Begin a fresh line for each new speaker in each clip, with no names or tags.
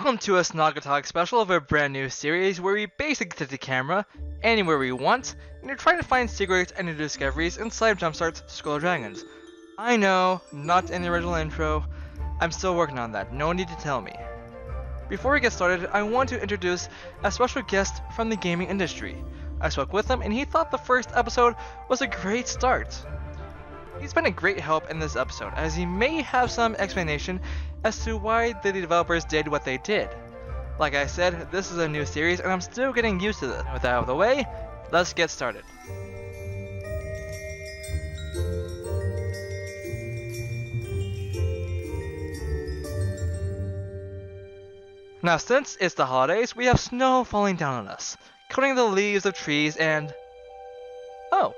Welcome to a Snoggletog special of a brand new series where we basically set the camera anywhere we want and you're trying to find secrets and new discoveries inside Jumpstart's School of Dragons. I know, not in the original intro. I'm still working on that, no need to tell me. Before we get started, I want to introduce a special guest from the gaming industry. I spoke with him and he thought the first episode was a great start. He's been a great help in this episode, as he may have some explanation as to why the developers did what they did. Like I said, this is a new series and I'm still getting used to this. With that out of the way, let's get started. Now since it's the holidays, we have snow falling down on us, coating the leaves of trees and... oh.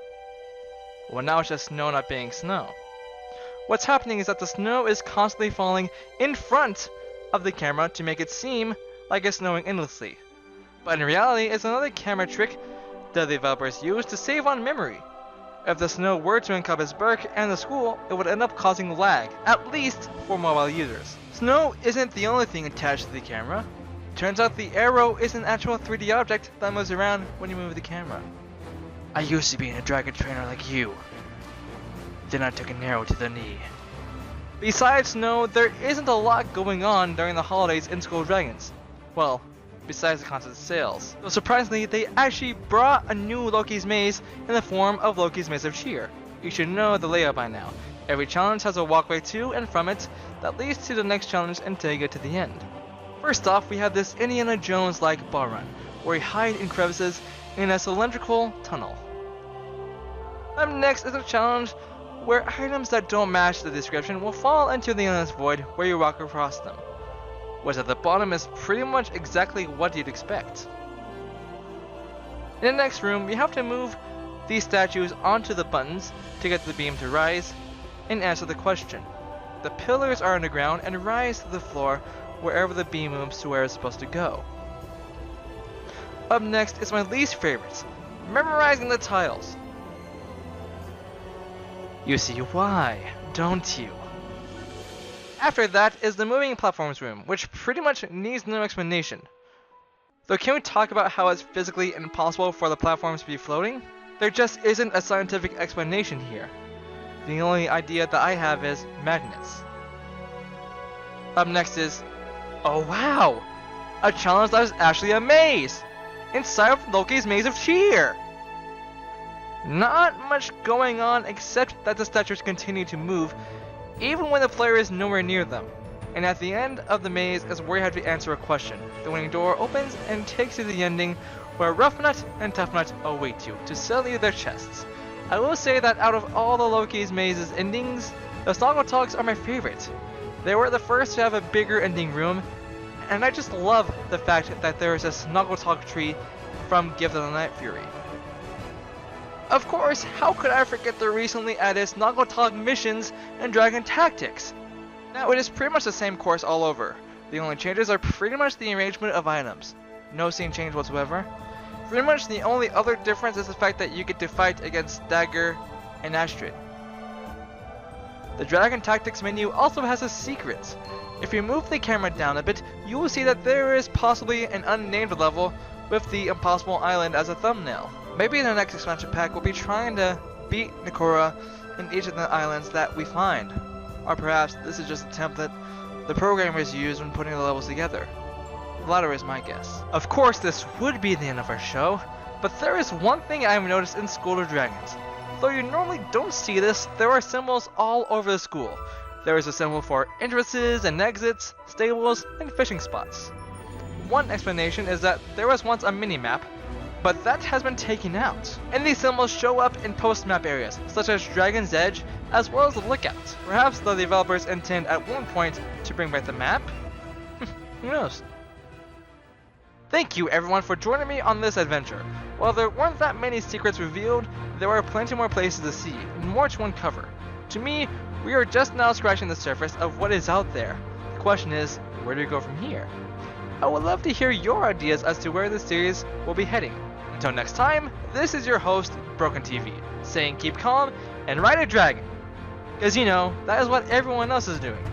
Well, now it's just snow not being snow. What's happening is that the snow is constantly falling in front of the camera to make it seem like it's snowing endlessly. But in reality, it's another camera trick that the developers use to save on memory. If the snow were to encompass Burke and the school, it would end up causing lag, at least for mobile users. Snow isn't the only thing attached to the camera. Turns out the arrow is an actual 3D object that moves around when you move the camera. I used to be a dragon trainer like you. Then I took an arrow to the knee. Besides snow, there isn't a lot going on during the holidays in School of Dragons. Well, besides the constant sales. So surprisingly, they actually brought a new Loki's Maze in the form of Loki's Maze of Cheer. You should know the layout by now. Every challenge has a walkway to and from it that leads to the next challenge until you get to the end. First off, we have this Indiana Jones-like bar run, where you hide in crevices in a cylindrical tunnel. Up next is a challenge where items that don't match the description will fall into the endless void where you walk across them. What's at the bottom is pretty much exactly what you'd expect. In the next room, you have to move these statues onto the buttons to get the beam to rise and answer the question. The pillars are underground and rise to the floor wherever the beam moves to where it's supposed to go. Up next is my least favorite, memorizing the tiles. You see why, don't you? After that is the moving platforms room, which pretty much needs no explanation. Though can we talk about how it's physically impossible for the platforms to be floating? There just isn't a scientific explanation here. The only idea that I have is magnets. Up next is, oh wow! A challenge that is actually a maze! Inside of Loki's Maze of Cheer! Not much going on except that the statues continue to move even when the player is nowhere near them. And at the end of the maze is where you have to answer a question. The winning door opens and takes you to the ending where Rough Nut and Tough Nut await you to sell you their chests. I will say that out of all the Loki's Mazes endings, the Snoggletogs are my favorite. They were the first to have a bigger ending room, and I just love the fact that there is a Snoggletog tree from Gift of the Night Fury. Of course, how could I forget the recently added Snoggletog missions and Dragon Tactics? Now it is pretty much the same course all over. The only changes are pretty much the arrangement of items. No scene change whatsoever. Pretty much the only other difference is the fact that you get to fight against Dagger and Astrid. The Dragon Tactics menu also has a secret. If you move the camera down a bit, you will see that there is possibly an unnamed level with the Impossible Island as a thumbnail. Maybe in the next expansion pack we'll be trying to beat Nikora in each of the islands that we find. Or perhaps this is just a template the programmers use when putting the levels together. The latter is my guess. Of course this would be the end of our show, but there is one thing I have noticed in School of Dragons. Though you normally don't see this, there are symbols all over the school. There is a symbol for entrances and exits, stables, and fishing spots. One explanation is that there was once a mini-map, but that has been taken out. And these symbols show up in post-map areas, such as Dragon's Edge, as well as the Lookout. Perhaps the developers intend at one point to bring back the map? Who knows? Thank you everyone for joining me on this adventure. While there weren't that many secrets revealed, there are plenty more places to see, and more to uncover. To me, we are just now scratching the surface of what is out there. The question is, where do we go from here? I would love to hear your ideas as to where this series will be heading. Until next time, this is your host, Broken TV, saying keep calm and ride a dragon. Because you know, that is what everyone else is doing.